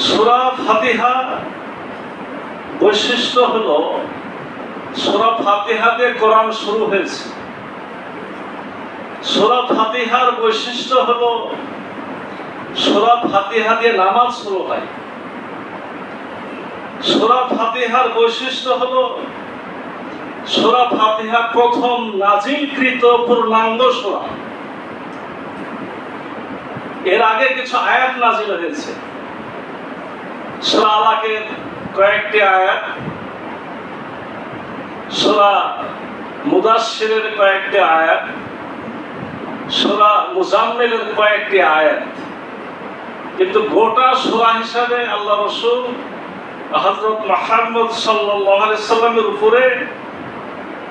সূরা ফাতিহা বৈশিষ্ট্য হলো, সূরা ফাতিহা দিয়ে কোরআন শুরু হয়েছে। সূরা ফাতিহার বৈশিষ্ট্য হলো, সূরা ফাতিহা দিয়ে নামাজ শুরু হয়। সূরা ফাতিহার বৈশিষ্ট্য হলো, সূরা ফাতিহা প্রথম নাজিলকৃত পূর্ণাঙ্গ সূরা। এর আগে কিছু আয়াত নাজিল হয়েছে। সূরা আলাকের কয়েকটি আয়াত, সূরা মুদাসসিরের কয়েকটি আয়াত, সূরা মুজাম্মিলের কয়েকটি আয়াত। কিন্তু গোটা সূরা হিসাবে আল্লাহ রাসূল হযরত মুহাম্মদ সাল্লাল্লাহু আলাইহি সাল্লামের উপরে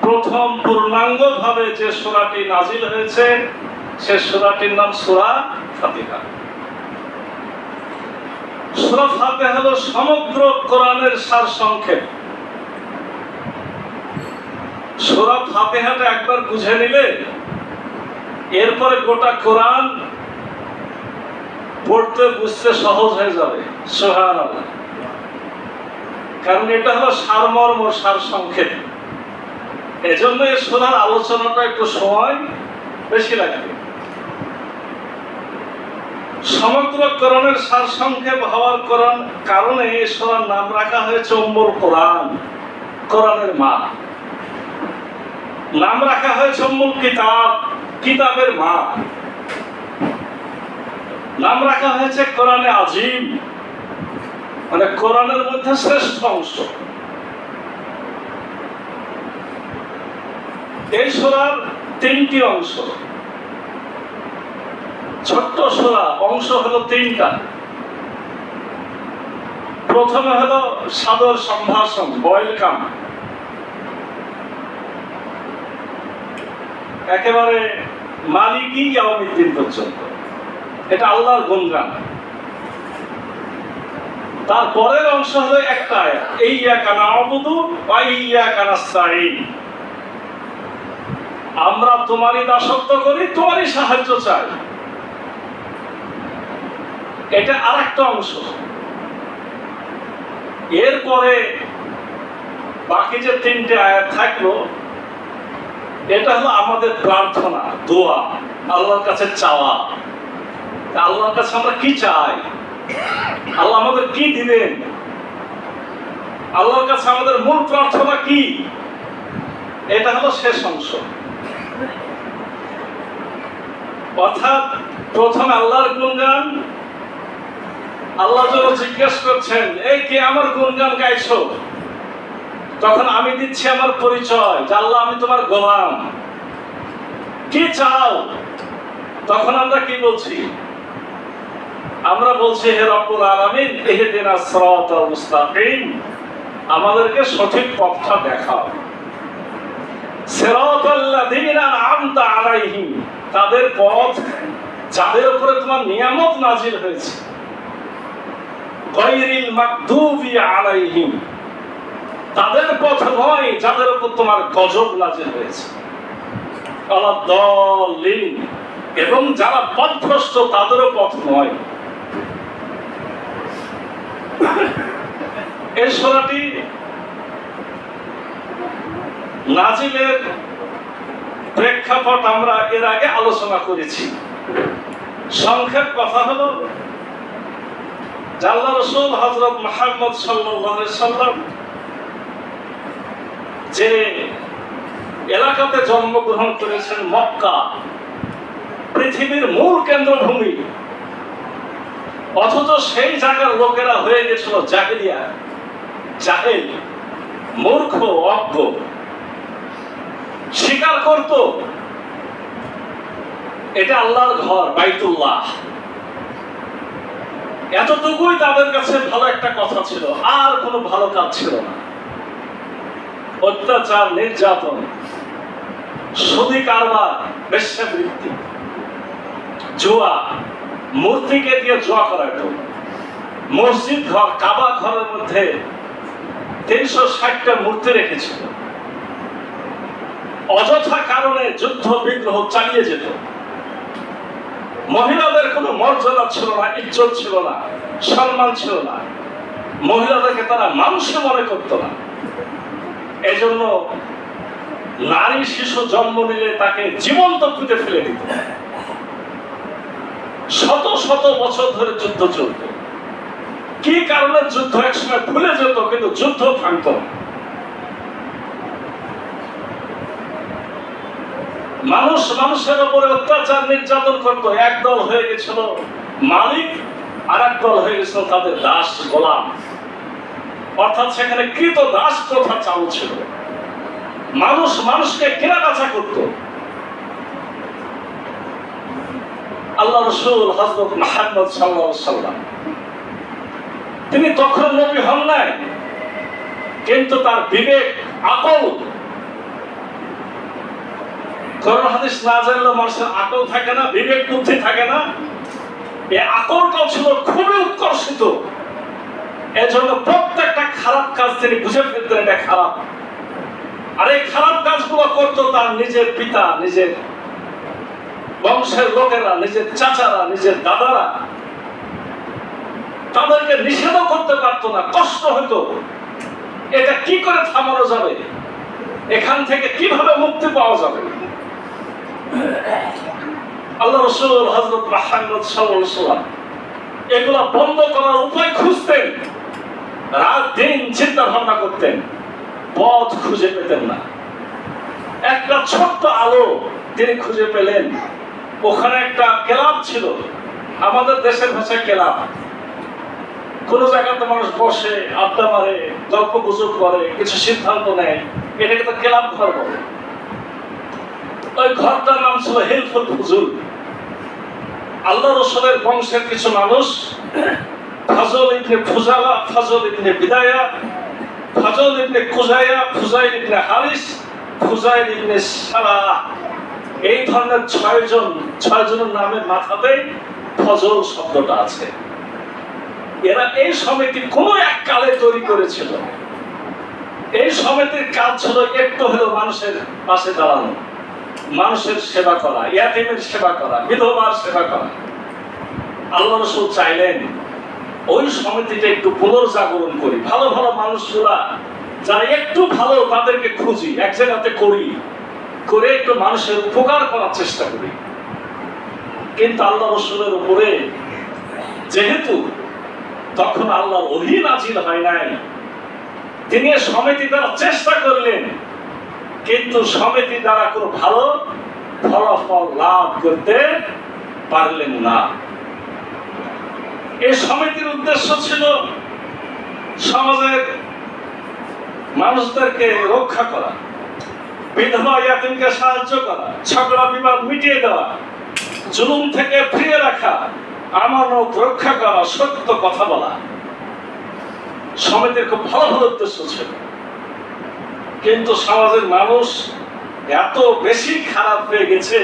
প্রথম পূর্ণাঙ্গভাবে যে সূরাটি নাজিল হয়েছে, সে সূরাটির নাম সূরা ফাতিহা। সূরা ফাতিহা হলো সমগ্র কোরআনের সারসংক্ষেপ। সূরা ফাতিহাটা একবার বুঝে নিলে এরপরে গোটা কোরআন পড়তে বুঝতে সহজ হয়ে যাবে। সুবহানাল্লাহ। কারণ এটা হলো সারমর্ম, সারসংক্ষেপ। এজন্য এই সূরার আলোচনাটা একটু সময় বেশি লাগবে। সমগ্র কোরআনের সারসংক্ষেপ হওয়ার কারণে এই সূরার নাম রাখা হয়েছে উম্মুল কোরআন, কোরআনের মা। নাম রাখা হয়েছে উম্মুল কিতাব, কিতাবের মা। নাম রাখা হয়েছে কোরআনে আজিম, মানে কোরআনের মধ্যে শ্রেষ্ঠ অংশ। এই সূরার তিনটি অংশ। ছোট্ট সূরা, অংশ হলো তিনটা। প্রথমে হলো সাদর সম্ভাষণ, ওয়েলকাম, একেবারে মালিকি ইয়াউমিদ্দিন পর্যন্ত। এটা আল্লাহর গুণগান। তারপরের অংশ হলো একটা আয়াত, ইয়্যাকা না'বুদু ওয়া ইয়্যাকা নাস্তাঈন। আমরা তোমারই দাসত্ব করি, তোমারই সাহায্য চাই। এটা আরেকটা অংশ। এরপরে বাকি যে তিনটে আয়াত থাকলো, এটা হলো আমাদের প্রার্থনা, দোয়া, আল্লাহর কাছে চাওয়া। আল্লাহর কাছে আমরা কি চাই, আল্লাহ আমাদের কি দিবেন, আল্লাহর কাছে আমাদের মূল প্রার্থনা কি, এটা হলো শেষ অংশ। অর্থাৎ প্রথমে আল্লাহর গুণগান। আল্লাহ যখন জিজ্ঞেস করছেন, এই কে আমার গুণগান গাইছো, তখন আমি দিচ্ছি আমার পরিচয় যে আল্লাহ আমি তোমার গোলাম। কি চাও? তখন আমরা কি বলছি? আমরা বলছি, হে রব্বুল আলামিন ইহদিনাস সিরাতাল মুস্তাকিম, আমাদেরকে সঠিক পথটা দেখাও। সিরাতাল্লাযীনা আন'আমতা আলাইহিম, তাদের পথ যাদের উপরে তোমার নিয়ামত নাজিল হয়েছে। গায়রিল মাগদুবি আলাইহিম, তাদের পথ নয় যাদের উপর তোমার গজব নাজিল হয়েছে। ওয়ালাদ-দাল্লিন, এবং যারা পথভ্রষ্ট তাদেরও পথ নয়। এই সূরাটি নাজিলের প্রেক্ষাপট আমরা এর আগে আলোচনা করেছি। সংক্ষেপ কথা হলো, আল্লাহ রাসূল হযরত মুহাম্মদ সাল্লাল্লাহু আলাইহি সাল্লাম যে এলাকাতে জন্মগ্রহণ করেছেন, মক্কা পৃথিবীর মূল কেন্দ্রভূমি, অথচ সেই জায়গার লোকেরা হয়ে গেছিল জাহেলিয়া, জাহেল, মূর্খ, অজ্ঞ। স্বীকার করত এটা আল্লাহর ঘর, বাইতুল্লাহ। এতটুকুই তাদের কাছে ভালো একটা কথা ছিল, আর কোনো ভালো কাজ ছিল না। অত্যাচার, নির্যাতন, সুদী কারবার, বেশ্যাবৃত্তি, জুয়া, মূর্তিকে দিয়ে জুয়া করাতো। মসজিদ ঘর, কাবা ঘরের মধ্যে 360টা মূর্তি রেখেছিল। অযথা কারণে যুদ্ধ বিগ্রহ চালিয়ে যেত। মহিলাদের কোনো মর্যাদা ছিল না, ইজ্জত ছিল না, সম্মান ছিল না। মহিলাদেরকে তারা মানুষে মনে করতো না। এজন্য নারী শিশু জন্ম নিলে তাকে জীবন্ত পুঁতে ফেলে দিত। শত শত বছর ধরে যুদ্ধ চলত। কি কারণে যুদ্ধ একসময় ভুলে যেত, কিন্তু যুদ্ধ থামত না। মানুষ মানুষের উপরে অত্যাচার নির্যাতন করত। একদল হয়ে গেছিল মালিক, আর একদল হয়ে গেছিল তাদের দাস গোলাম। অর্থাৎ সেখানে কৃত দাস প্রথা চালু ছিল। মানুষ মানুষকে কেনা বেচা করত। আল্লাহ রাসূল হযরত মুহাম্মদ সাল্লাল্লাহু আলাইহি সাল্লাম তিনি তখন নবী হন নাই, কিন্তু তার বিবেক, আকল, কোরআন হাদিস না জানলে মানুষের আকল থাকে না, বিবেক বুদ্ধি থাকে না। এই আকলটাও ছিল খুবই উৎকর্ষিত। এজন্য প্রত্যেকটা খারাপ কাজ তিনি বুঝে ফেলতেন এটা খারাপ। আর এই খারাপ কাজগুলো করতো তার নিজের পিতা, নিজের বংশের লোকেরা, নিজের চাচারা, নিজের দাদারা। তাদেরকে নিষেধও করতে পারতো না, কষ্ট হতো। এটা কি করে থামানো যাবে, এখান থেকে কিভাবে মুক্তি পাওয়া যাবে? আল্লাহ রাসূল হযরত মুহাম্মদ সাল্লাল্লাহু আলাইহি ওয়াসাল্লাম এগুলা বন্ধ করার উপায় খুঁজতেন। রাত দিন চিন্তা ভাবনা করতেন, পথ খুঁজে পেতেন না। একটা ছোট্ট আলো তিনি খুঁজে পেলেন। ওখানে একটা ক্লাব ছিল, আমাদের দেশের ভাষায় ক্লাব। কোন জায়গাতে মানুষ বসে আড্ডা মারে, গল্প গুজব করে, কিছু সিদ্ধান্ত নেয়, এটাকে তো ক্লাব ঘর বলে। ওই ঘরটার নাম ছিল হিলফুল ফুজুল। আল্লাহ রাসূলের বংশের কিছু মানুষ, ফাজল ইবনে ফুজালা, ফাজল ইবনে বিদায়া, ফাজল ইবনে কুজায়া, ফুজাইল ইবনে হারিস, ফুজাইল ইবনে সালাহ, এই ধরনের ছয়জনের নামের মাথাতে ফজল শব্দটা আছে। এরা এই সমিতি কোন এক কালে তৈরি করেছিল। এই সমিতির কাজ ছিল একটু হলেও মানুষের পাশে দাঁড়ানো, মানুষের সেবা করা, ইয়াতীমের সেবা করা, বিধবার সেবা করা। আল্লাহ রাসূল চাইলেন ওই সমিতিটা একটু পুনর্জাগরণ করি, ভালো ভালো মানুষগুলা যারা একটু ভালো তাদেরকে খুঁজি, এক জায়গাতে করি, করে একটু মানুষের উপকার করার চেষ্টা করি। কিন্তু আল্লাহ রাসূলের উপরে যেহেতু তখন আল্লাহর ওহী নাযিল হয় নাই, তিনি সমিতি দ্বারা চেষ্টা করলেন, কিন্তু সমিতি দ্বারা কোনো ভালো ফলাফল লাভ করতে পারলেন না। এই সমিতির উদ্দেশ্য ছিল সমাজের মানুষদেরকে রক্ষা করা, বিধবা ইয়াতীমকে সাহায্য করা, ঝগড়া বিবাদ মিটিয়ে দেওয়া, জুলুম থেকে ফিরিয়ে রাখা, আমানত রক্ষা করা, সত্য কথা বলা। সমিতির খুব ভালো ভালো উদ্দেশ্য ছিল। কিন্তু সমাজের মানুষ এত বেশি খারাপ হয়ে গেছে,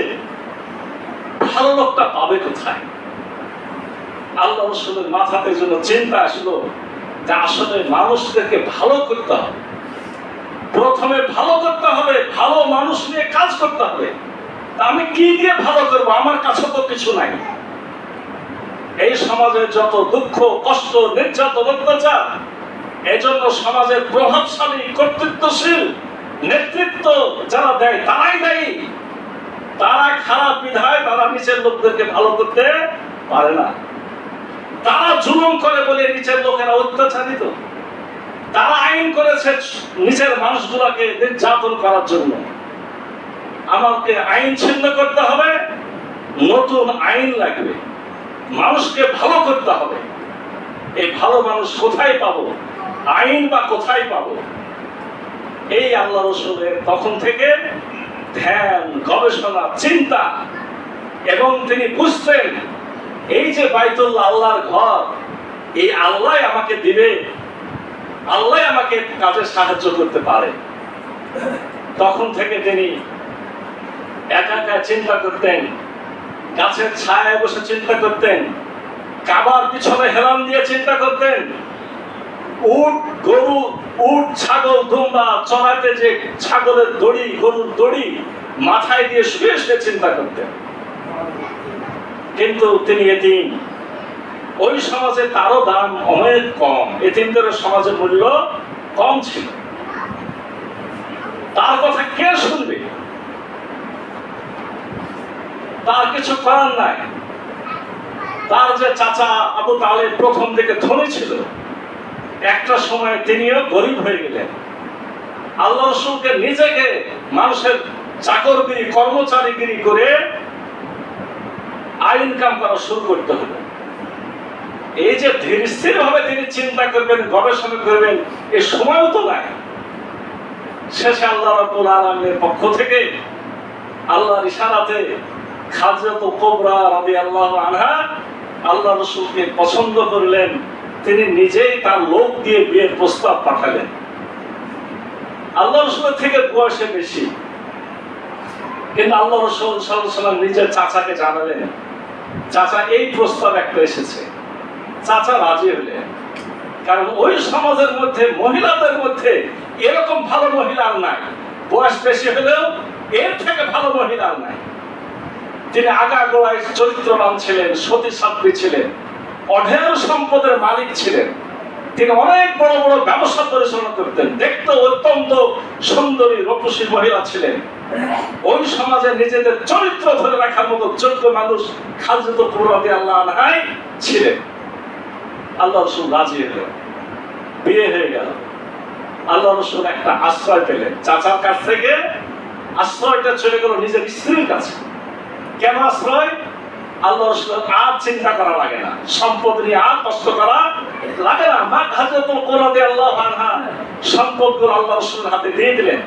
ভালো লোকটা পাবে কোথায়? আল্লাহ রাসূলের মাথাতে জন্য চিন্তা আসলো যে আসলে মানুষদেরকে ভালো করতে হবে, প্রথমে ভালো করতে হবে, ভালো মানুষ নিয়ে কাজ করতে হবে। আমি কি দিয়ে ভালো করবো? আমার কাছে তো কিছু নাই। এই সমাজে যত দুঃখ, কষ্ট, নির্যাতন, অত্যাচার, এজন্য সমাজের প্রভাবশালী, কর্তৃত্বশীল নেতৃত্ব যারা দেয় তারাই দায়ী। তারা খারাপ বিধায় তারা নিচের লোকদেরকে ভালো করতে পারে না। তারা জুলুম করে বলে নিচের লোকেরা অত্যাচারিত। তারা আইন করেছে নিচের মানুষগুলোকে নির্যাতন করার জন্য। আমাকে আইন ছিন্ন করতে হবে, নতুন আইন লাগবে, মানুষকে ভালো করতে হবে। এই ভালো মানুষ কোথায় পাবো? আইন বা কোথায় পাবো? এই আল্লাহ রাসূলের তখন থেকে ধ্যান, গবেষণা, চিন্তা, এবং তিনি বুঝতেন এই যে বাইতুল্লাহ আল্লাহর ঘর, এই আল্লাহ আমাকে দিবে, আল্লাহ আমাকে কাজে সাহায্য করতে পারে। তখন থেকে তিনি একা একা চিন্তা করতেন, গাছের ছায়ায় বসে চিন্তা করতেন, কাবার পিছনে হেলান দিয়ে চিন্তা করতেন, উট, গরু, উট, ছাগল, দুম্বা চড়াইতে যে ছাগলের দড়ি, গরুর দড়ি মাথায় দিয়ে শুয়ে শুয়ে চিন্তা করতেন। কিন্তু তিনি এতিম। ওই সমাজে তারও দাম অনেক কম, এতিমদের সমাজে মূল্য কম ছিল। তার কথা কে শুনবে? তার কিছু করার নাই। তার যে চাচা আবু তালেব প্রথম দিকে ধনী ছিল, একটা সময় তিনিও গরিব হয়ে গেলেন। আল্লাহ রাসূলকে নিজেকে মানুষের চাকরগিরি, কর্মচারীগিরি করে আয় ইনকাম করা শুরু করতে হবে। এই যে ধীর স্থির ভাবে তিনি চিন্তা করবেন, গবেষণা করবেন, এ সময়ও তো নাই। শেষে আল্লাহ রাব্বুল আলামিনের পক্ষ থেকে আল্লাহর ইশারাতে খাজরাতুল কুবরা রাদিয়াল্লাহু আনহা আল্লাহ রাসূলকে পছন্দ করলেন। তিনি নিজেই তার লোক দিয়ে বিয়ের প্রস্তাব পাঠালেন। আল্লাহ রাসূলের থেকে বয়সে বেশি, কিন্তু আল্লাহ রাসূল সাল্লাল্লাহু আলাইহি ওয়াসাল্লাম নিজের চাচাকে জানালেন, চাচা এই প্রস্তাব একটা এসেছে। চাচা রাজি হলেন, কারণ ওই সমাজের মধ্যে মহিলাদের মধ্যে এরকম ভালো মহিলা আর নাই। বয়স বেশি হলেও এর থেকে ভালো মহিলা আর নাই। তিনি আগাগোড়ায় চরিত্রবান ছিলেন, সতী সাধ্বী ছিলেন, অঢেল সম্পদের মালিক ছিলেন। তিনি অনেক বড় বড় ব্যবসা পরিচালনা করতেন, দেখতে অত্যন্ত সুন্দরী রূপসী মহিলা ছিলেন। ওই সমাজে নিজেদের চরিত্র ধরে রাখার মতো যোগ্য মানুষ খাজরাতুল কুবরা রাদিয়াল্লাহু আনহা ছিলেন। আল্লাহ রাসূল রাজি হলেন, বিয়ে হয়ে গেল। আল্লাহ রাসূল একটা আশ্রয় পেলেন, চাচার কাছ থেকে আশ্রয়টা চলে গেল নিজের স্ত্রীর কাছে। কেন আশ্রয়? আল্লাহ রাসূলের আর চিন্তা করা লাগে না, সম্পদ নিয়ে আর কষ্ট করা লাগে না। মা খাজরাতুল কুবরা রাদিয়াল্লাহু আনহা সম্পদগুলো আল্লাহ রাসূলের হাতে দিয়ে দিলেন।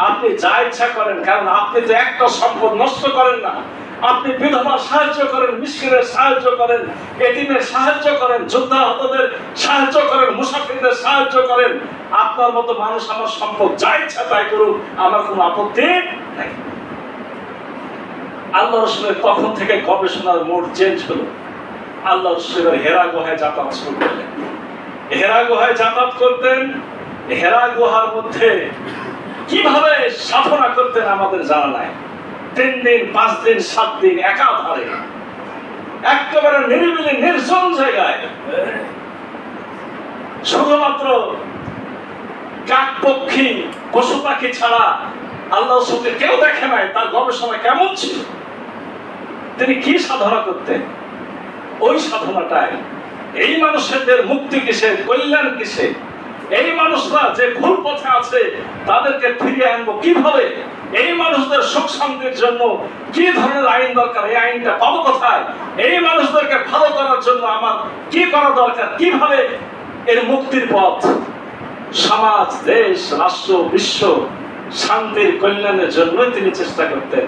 আপনি যা ইচ্ছা করেন, কারণ আপনি তো একটা সম্পদ নষ্ট করেন না। আপনি বিধবার সাহায্য করেন, মিসকিনের সাহায্য করেন, এতিমের সাহায্য করেন, যোদ্ধাহতদের সাহায্য করেন, মুসাফিরদের সাহায্য করেন। আপনার মতো মানুষ আমার সম্পদ যা ইচ্ছা তাই করুক, আমার কোনো আপত্তি নাই। আল্লাহ রাসূলের তখন থেকে গবেষণার মোড চেঞ্জ হলো। আল্লাহ রাসূলের হেরা গুহায় যাতায়াত শুরু করলেন। হেরা গুহায় যাতায়াত করতেন। হেরা গুহার মধ্যে কিভাবে সাধনা করতেন আমাদের জানা নাই। 3 দিন 5 দিন 7 দিন একাধারে একেবারে নিরিবিলি নির্জন জায়গায় শুধুমাত্র কাক পক্ষী পশু পাখি ছাড়া আল্লাহ রাসূলকে কেউ দেখে নাই। তার গবেষণা কেমন ছিল, তিনি কি সাধনা করতেন, ওই সাধনাটাই এই মানুষদের মুক্তি কিসে, কল্যাণ কিসে, এই মানুষরা যে ভুল পথে আছে তাদেরকে ফিরিয়ে আনবো কিভাবে, এই মানুষদের সুখ শান্তির জন্য কি ধরনের আইন দরকার, এই আইনটা পাবো কোথায়, এই মানুষদেরকে ভালো করার জন্য আমার কি করা দরকার, কিভাবে এর মুক্তির পথ, সমাজ, দেশ, রাষ্ট্র, বিশ্ব শান্তির কল্যাণের জন্য তিনি চেষ্টা করতেন।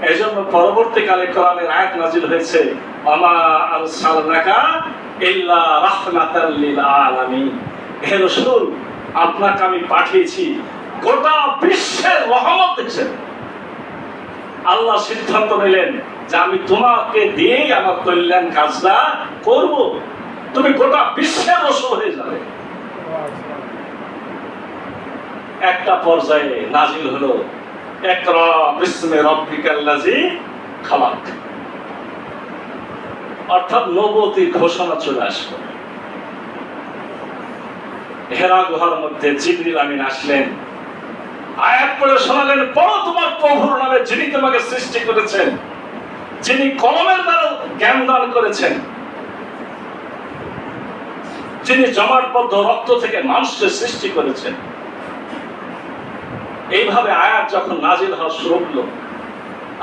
এই জন্য পরবর্তীকালে কোরআনের আয়াত নাজিল হয়েছে, ওমা আরসালনাকা ইল্লা রাহমাতাল লিল আলামিন। হে রাসূল, আপনাকে আমি পাঠিয়েছি গোটা বিশ্বের রহমত হিসেবে। আল্লাহ সিদ্ধান্ত নিলেন যে আমি তোমাকে দিয়েই আমার কল্যাণ কাজটা করব, তুমি গোটা বিশ্বের রাসূল হয়ে যাবে। একটা পর্যায়ে নাজিল হলো ইকরা বিসমি রাব্বিকাল্লাযী খালাক, অর্থাৎ নবুয়তির ঘোষণা চলে আসলো। হেরা গুহার মধ্যে জিবরিল আমিন আসলেন, আয়াত পড়ে শোনালেন, পড়ো তোমার প্রভুর নামে, যিনি তোমাকে সৃষ্টি করেছেন, যিনি কলমের দ্বারা জ্ঞান দান করেছেন, যিনি জমাটবদ্ধ রক্ত থেকে মানুষকে সৃষ্টি করেছেন। এইভাবে আয়াত যখন নাজিল হওয়া শুরু হলো,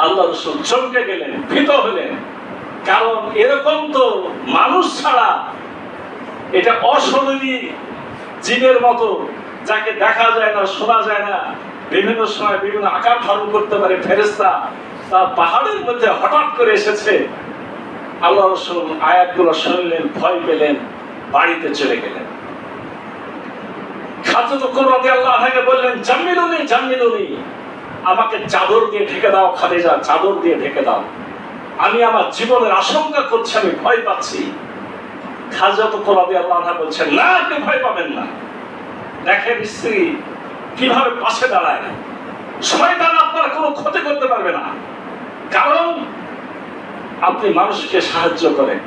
আল্লাহ রাসূল চমকে গেলেন, ভীত হলেন। কারণ এরকম তো মানুষ ছাড়া, এটা অশরীরী জীবের মতো, যাকে দেখা যায় না, শোনা যায় না, বিভিন্ন সময় বিভিন্ন আকার ধারণ করতে পারে ফেরেশতা, তা পাহাড়ের মধ্যে হঠাৎ করে এসেছে। আল্লাহ রাসূল আয়াতগুলো শুনলেন, ভয় পেলেন, বাড়িতে চলে গেলেন। খাজরাতুল কুবরা রাদিয়াল্লাহু আনহা বললেন, জাম্মিলুনি জাম্মিলুনি, আমাকে চাদর দিয়ে ঢেকে দাও খাদিজা, চাদর দিয়ে ঢেকে দাও, আমি আমার জীবনের আশঙ্কা করছি, আমি ভয় পাচ্ছি। খাজরাতুল কুবরা রাদিয়াল্লাহু আনহা বলছেন, না, আপনি ভয় পাবেন না। দেখেন স্ত্রী কিভাবে পাশে দাঁড়ায়, শয়তান আপনার কোনো ক্ষতি করতে পারবে না। কারণ আপনি মানুষকে সাহায্য করেন,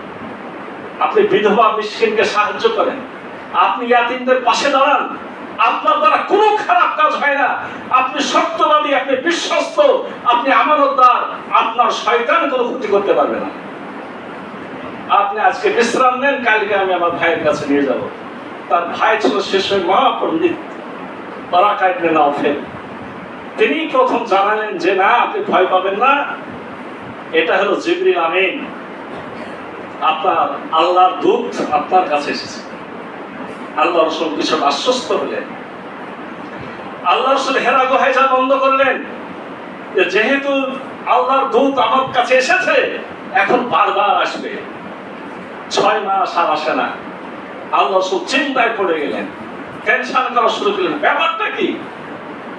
আপনি বিধবা মিসকিনকে সাহায্য করেন, আপনি ইয়াতীমদের পাশে দাঁড়ান, আপনার দ্বারা কোনো খারাপ কাজ হয় না। আপনি সত্যবাদী, আপনি বিশ্বস্ত, আপনি আমানতদার, আপনার শয়তান কোনো ক্ষতি করতে পারবে না। আপনি আজকে বিশ্রাম নেন, কালকে আমি আমার ভাইয়ের কাছে নিয়ে যাব। তার ভাই ছিল শেষ মহাপণ্ডিত বারাকা ইবনে নাওফেল। তিনি প্রথম জানালেন যে না, আপনি ভয় পাবেন না, এটা হলো জিবরিল আমিন, আপনার আল্লাহর দূত আপনার কাছে এসেছে। আল্লাহ রাসূল কিছু আশ্বস্ত হলেন। আল্লাহ রাসূল হেরা গুহায় যা বন্ধ করলেন, যেহেতু আল্লাহর দূত আমার কাছে এসেছে, এখন বারবার আসবে। 6 মাস আর আসে না। আল্লাহ রাসূল চিন্তায় পড়ে গেলেন, টেনশন করা শুরু করলেন, ব্যাপারটা কি?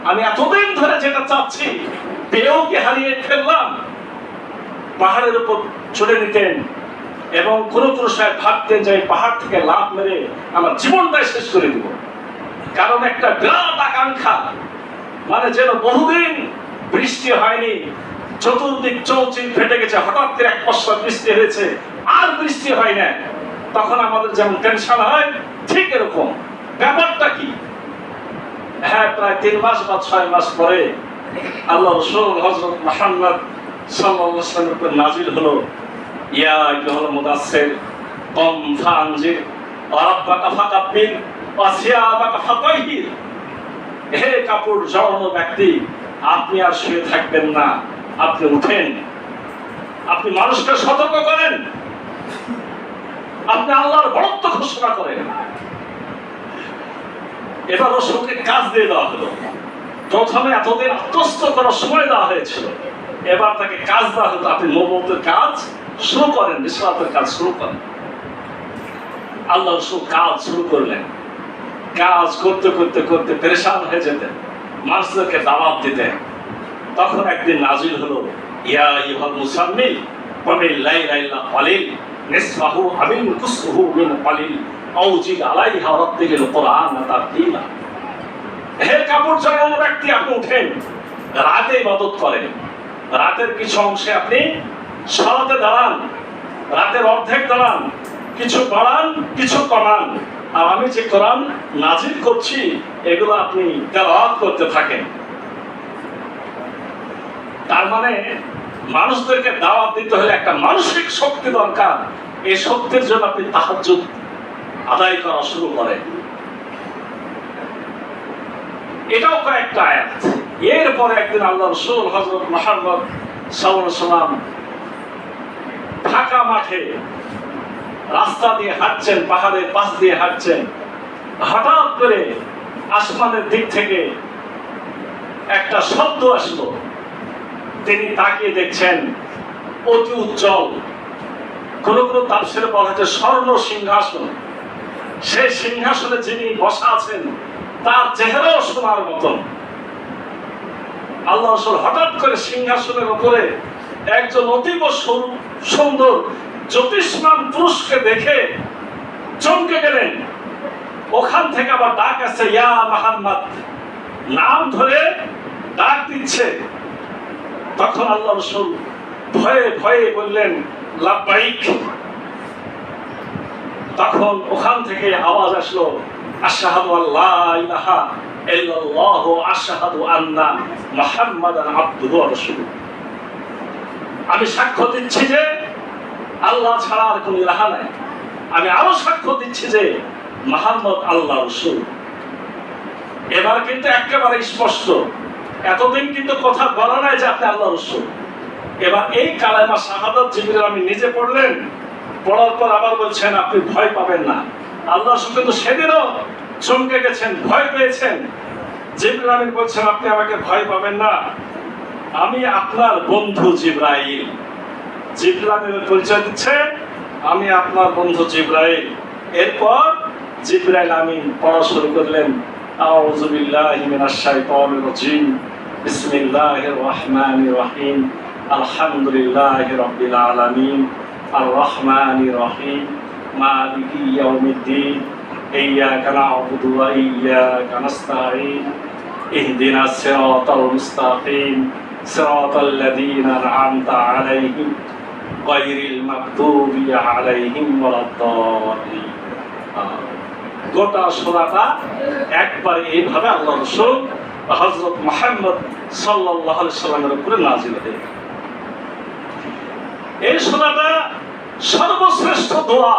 আমি এতদিন ধরে যেটা চাচ্ছি পেয়েও কি হারিয়ে ফেললাম? পাহাড়ের উপর চড়ে নিতেন এবং কোনো সময় ভাবতেন যে পাহাড় থেকে লাফ মেরে আমার জীবনটাই শেষ করে দিব। কারণ একটা বিরাট আকাঙ্ক্ষা, মানে যেন বহুদিন বৃষ্টি হয়নি, চতুর্দিক চৌচির ফেটে গেছে, হঠাৎ করে এক বছর বৃষ্টি হয়েছে, আর বৃষ্টি হয় না। তখন আমাদের যেমন টেনশন হয়, ঠিক এরকম ব্যাপারটা কি? হ্যাঁ, প্রায় 3 মাস বা 6 মাস পরে আল্লাহ রাসূল হযরত মুহাম্মদ সাল্লাল্লাহু আলাইহি ওয়াসাল্লামের উপর নাযিল হলো, ইয়া আইয়ুহাল মুদাসসির কুম ফানজির ওয়া রাব্বাকা ফাকাব্বির ওয়া সিয়াবাকা ফাতাহির। হে কাপড় জড়ানো ব্যক্তি, আপনি আর শুয়ে থাকবেন না, আপনি উঠেন, আপনি মানুষকে সতর্ক করেন, আপনি আল্লাহর বড়ত্ব ঘোষণা করেন। এবার রাসূলকে কাজ দিয়ে দেওয়া হলো। প্রথমে এতদিন আত্মস্থ করার সময় দেওয়া হয়েছিল, এবার তাকে কাজ দেওয়া হতো, আপনি নবুয়তের কাজ শুরু করেন, রিসালাতের কাজ শুরু করেন। আল্লাহ রাসূল কাজ শুরু করলেন। কাজ করতে করতে করতে পেরেশান হয়ে যেতেন, মানুষদেরকে দাওয়াত দিতেন। তখন একদিন নাজিল হলো, ইয়া আইয়ুহাল মুসাম্মিল কুমিল লাইলা ইল্লা কালিল নিসফাহু আও ইনকুসহু মিন কালিল আও জিদ আলাইহা রাত্তিলিল কুরআন তারতিলা। হে কাপড় জড়ানো ব্যক্তি, আপনি উঠেন, রাতে ইবাদত করেন, রাতের কিছু অংশে আপনি সালাতে দাঁড়ান, রাতের অর্ধেক দাঁড়ান, কিছু বাড়ান কিছু কমান, আর আমি যে কোরআন নাজিল করছি এগুলো আপনি তেলাওয়াত করতে থাকেন। তার মানে মানুষদেরকে দাওয়াত দিতে হলে একটা মানসিক শক্তি দরকার। এই শক্তির জন্য আপনি তাহাজ্জুদ আদায় করা শুরু করেন। এটাও কয়েকটা আয়াত। এরপরে একদিন আল্লাহ রাসূল হযরত মুহাম্মদ সাল্লাল্লাহু আলাইহি ওয়াসাল্লাম ঢাকা মাঠে রাস্তা দিয়ে হাঁটছেন, পাহাড়ের পাশ দিয়ে হাঁটছেন, হঠাৎ করে আসমানের দিক থেকে একটা শব্দ আসলো। তিনি তাকিয়ে দেখছেন অতি উজ্জ্বল, কোন কোন তাফসীরে বলা হয়েছে স্বর্ণ সিংহাসন। সেই সিংহাসনে যিনি বসা আছেন তার চেহারাও সোনার মতন। আল্লাহ রাসূল হঠাৎ করে সিংহাসনের উপরে একজন অতীব সুন্দর জ্যোতিষ্মান পুরুষকে দেখে চমকে গেলেন। ওখান থেকে আবার ডাক আসছে, ইয়া মুহাম্মদ, নাম ধরে ডাক দিচ্ছে। তখন আল্লাহ রাসূল ভয়ে ভয়ে বললেন, লাব্বাইক। তখন ওখান থেকে আওয়াজ আসলো, আশহাদু আল্লা ইলাহা ইল্লাল্লাহ ওয়া আশহাদু আন্না মুহাম্মাদান আবদুহু ওয়া রাসূলুহু। আমি সাক্ষ্য দিচ্ছি যে আল্লাহ ছাড়া আর কোনো ইলাহা নাই। আমি আরো সাক্ষ্য দিচ্ছি যে মুহাম্মদ আল্লাহর রাসূল। এবার কিন্তু একেবারে স্পষ্ট, এতদিন কিন্তু কথা বলা নাই যে আপনি আল্লাহর রাসূল। এবার এই কালেমা শাহাদাত জিবরিল আমিন নিজে পড়লেন, পড়ার পর আবার বলছেন আপনি ভয় পাবেন না। আল্লাহ রাসূল কিন্তু সেদিনও চমকে গেছেন, ভয় পেয়েছেন। জিবরিল আমিন বলছেন আপনি আমাকে ভয় পাবেন না, আমি আপনার বন্ধু জিবরাইল। জিবরিল আমিনের পরিচয় দিচ্ছে, আমি আপনার বন্ধু জিবরাইল। এরপর জিবরাইল আমিন পড়া শুরু করলেন, আউযু বিল্লাহি মিনাশ শাইতানির রাজিম, বিসমিল্লাহির রহমানির রহিম, আলহামদুলিল্লাহি রাব্বিল আলামিন, আর রহমানির রহিম, মালিকি ইয়াউমিদ্দিন, ইয়্যাকা না'বুদু ওয়া ইয়্যাকা নাস্তাঈন, ইহদিনাস সিরাতাল মুস্তাকিম, সিরাতাল লাযীনা আন'আমতা আলাইহিম গায়রিল মাগদুবি আলাইহিম ওয়ালাদ-দাল্লিন। গোটা সূরাটা একবারে এইভাবে আল্লাহ রাসূল হযরত মুহাম্মদ সাল্লাল্লাহু আলাইহি সাল্লামের উপরে নাযিল হয়েছে। এই সূরাটা সর্বশ্রেষ্ঠ দোয়া।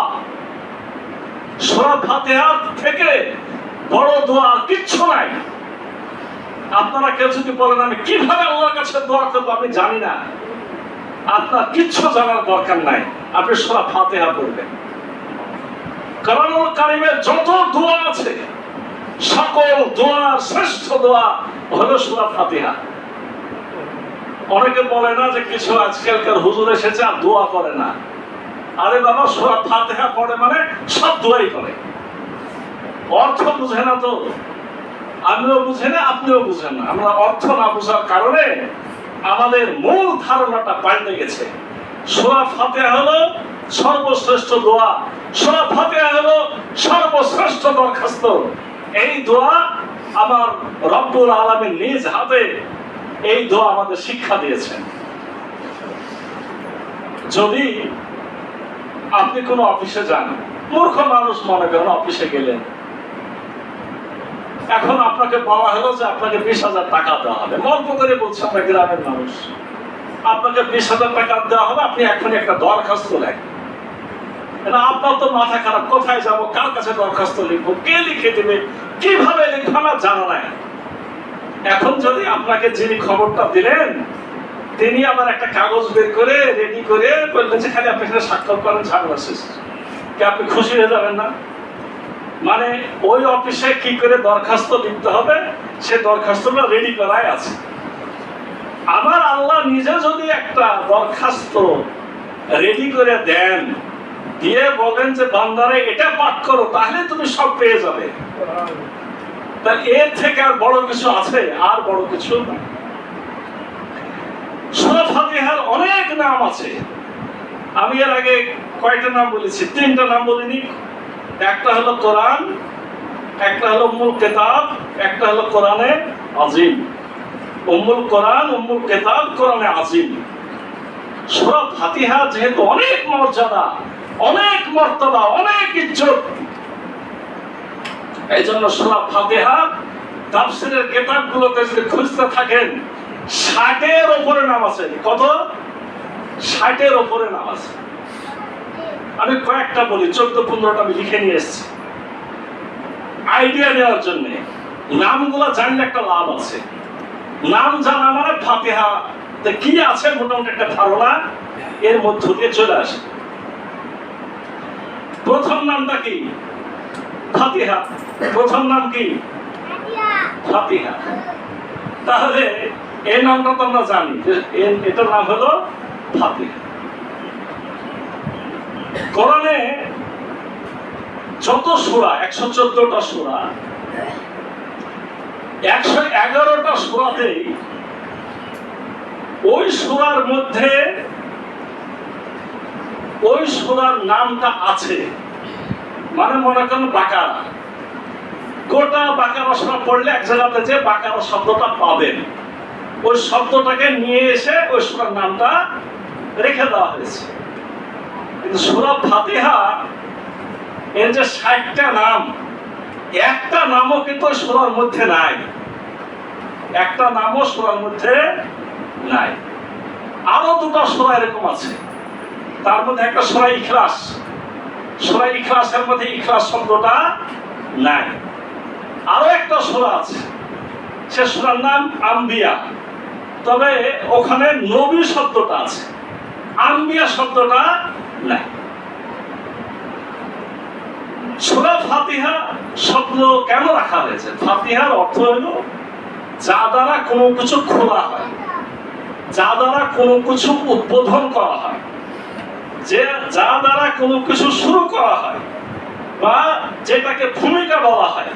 সূরা ফাতিহা থেকে বড় দোয়া আর কিচ্ছু নাই। আপনারা কেউ যদি বলেন আমি কিভাবে আল্লাহর কাছে দোয়া করবো আমি জানি না, আপনার কিচ্ছু জানার দরকার নাই, আপনি সূরা ফাতিহা পড়বেন। কোরআনুল কারীমের যত দোয়া আছে সকল দোয়ার শ্রেষ্ঠ দোয়া হলো সূরা ফাতিহা। অনেকে বলে না যে কিছু আজকালকার হুজুর এসেছে আর দোয়া করে না। আরে বাবা, সূরা ফাতিহা পড়ে মানে সব দোয়াই করে। অর্থ বুঝে না তো, আমিও বুঝি না, আপনিও বুঝেন না। আমরা অর্থ না বোঝার কারণে আমাদের মূল ধারণাটা পাল্টে গেছে। সূরা ফাতিহা হলো সর্বশ্রেষ্ঠ দোয়া, সূরা ফাতিহা হলো সর্বশ্রেষ্ঠ দরখাস্ত। এই দোয়া আমার রব্বুল আলামিন নিজ হাতে এই দোয়া আমাদের শিক্ষা দিয়েছেন। যদি আপনি কোনো অফিসে যান, মূর্খ মানুষ মনে করেন অফিসে গেলেন, এখন আপনাকে বলা হলো যে আপনাকে 20,000 টাকা দেওয়া হবে। গল্প করে বলছে আমরা গ্রামের মানুষ, আপনাকে 20,000 টাকা দেওয়া হবে, আপনি এখনই একটা দরখাস্ত লেখেন। আপনার তো মাথা খারাপ, কোথায় যাবো, কার কাছে দরখাস্ত লিখবো, কে লিখে দেবে, কিভাবে লিখবো আমার জানা নাই। এখন যদি আপনাকে যিনি খবরটা দিলেন তিনি আবার একটা কাগজ বের করে রেডি করে বললেন যে খালি আপনি এখানে স্বাক্ষর করেন, ঝামেলা শেষ, কি আপনি খুশি হয়ে যাবেন না? মানে ওই অফিসে কি করে দরখাস্ত লিখতে হবে সে দরখাস্তটা রেডি করাই আছে। আমার আল্লাহ নিজে যদি একটা দরখাস্ত রেডি করে দেন, দিয়ে বলেন যে বান্দারে এটা পাঠ করো, তাহলে তুমি সব পেয়ে যাবে, তাহলে এর থেকে আর বড় কিছু আছে? আর বড় কিছু না। সূরা ফাতিহার অনেক নাম আছে। আমি এর আগে কয়টা নাম বলেছি, 3টা নাম বলিনি। একটা হলো কোরআন, একটা হলো উম্মুল কিতাব, একটা হলো কোরআনে আজিম। উম্মুল কোরআন, উম্মুল কিতাব, কোরআনে আজিম। সূরা ফাতিহা যেহেতু অনেক মর্যাদা, অনেক মর্তবা, অনেক ইজ্জত, এই জন্য সূরা ফাতিহা তাফসীরের কিতাবগুলোতে যদি খুঁজতে থাকেন 60-এর উপরে নাম আছে। কত? 60-এর উপরে নাম আছে। আমি কয়েকটা বলি, 14-15টা আমি লিখে নিয়ে এসেছি আইডিয়া নেওয়ার জন্য। নামগুলা জানলে একটা লাভ আছে। নাম জানা মানে ফাতিহা কি আছে মোটামুটি একটা ধারণা এর মধ্য দিয়ে চলে আসে। প্রথম নামটা কি? ফাতিহা। প্রথম নাম কি? ফাতিহা। তাহলে এই নামটা তো আমরা জানি, এটার নাম হলো ফাতিহা। কোরআনে যত সূরা, 114টা সূরা, 111টা সূরাতেই ওই সূরার মধ্যে ওই সূরার নামটা আছে। মানে মনে করেন বাকারা, গোটা বাকারা সূরা পড়লে এক জায়গাতে যে বাকারা শব্দটা পাবেন, ওই শব্দটাকে নিয়ে এসে ওই সূরার নামটা রেখে দেওয়া হয়েছে। কিন্তু সূরা ফাতিহা এর যে 60টা নাম, একটা নামও কিন্তু সূরার মধ্যে নাই, একটা নামও সূরার মধ্যে নাই। আরো 2টা সূরা এরকম আছে, তার মধ্যে একটা সূরা ইখলাস। সূরা ইখলাসের মধ্যে ইখলাস শব্দটা নাই। আরো একটা সূরা আছে, সে সূরার নাম আম্বিয়া, তবে ওখানে নবী শব্দটা আছে, আম্বিয়া শব্দটা নাই। সূরা ফাতিহা শব্দ কেন রাখা হয়েছে? ফাতিহার অর্থ হলো যা দ্বারা কোনো কিছু খোলা হয়, যা দ্বারা কোনো কিছু উদ্বোধন করা হয়, যে যা দ্বারা কোনো কিছু শুরু করা হয়, বা যেটাকে ভূমিকা বলা হয়।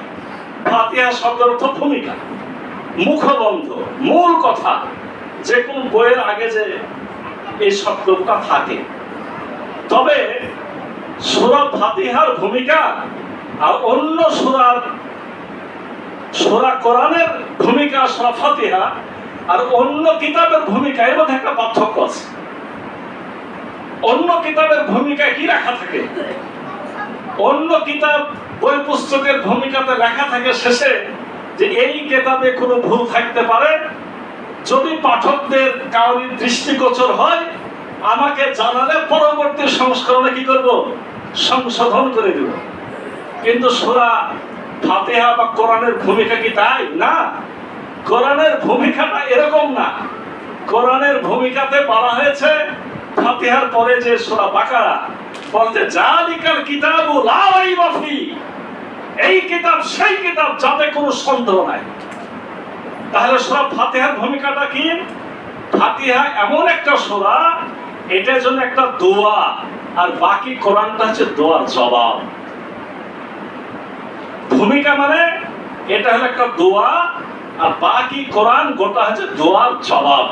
ফাতিহা শব্দের অর্থ ভূমিকা, মুখবন্ধ, মূল কথা। যে কোনো বইয়ের আগে যে এই শব্দটা থাকে। তবে সূরা ফাতিহার ভূমিকা আর অন্য সূরা কোরআনের ভূমিকা, সূরা ফাতিহা আর অন্য কিতাবের ভূমিকা, এর মধ্যে একটা পার্থক্য আছে। অন্য কিতাবের ভূমিকায় কি লেখা থাকে? অন্য কিতাব বই পুস্তকের ভূমিকাতে লেখা থাকে শেষে যে এই কিতাবে কোনো ভুল থাকতে পারে, যদি পাঠকদের কারোর দৃষ্টিগোচর হয় আমাকে জানালে পরবর্তী সংস্করণে কি করব? সংশোধন করে দেব। কিন্তু সূরা ফাতিহা বা কোরআনের ভূমিকা কি তাই না? কোরআনের ভূমিকাটা এরকম না। কোরআনের ভূমিকাতে বলা হয়েছে ফাতিহার পরে যে সূরা বাকারা বলতে জালিকাল কিতাবু লা রাইবা ফি, এই কিতাব সেই কিতাব যাতে কোনো সন্দেহ নাই। তাহলে সূরা ফাতিহার ভূমিকাটা কি? ফাতিহা এমন একটা সূরা, এটার জন্য একটা দোয়া, আর বাকি কোরআনটা হচ্ছে দোয়ার জবাব। ভূমিকা মানে এটা হলো একটা দোয়া, আর বাকি কোরআন গোটা হচ্ছে দোয়ার জবাব।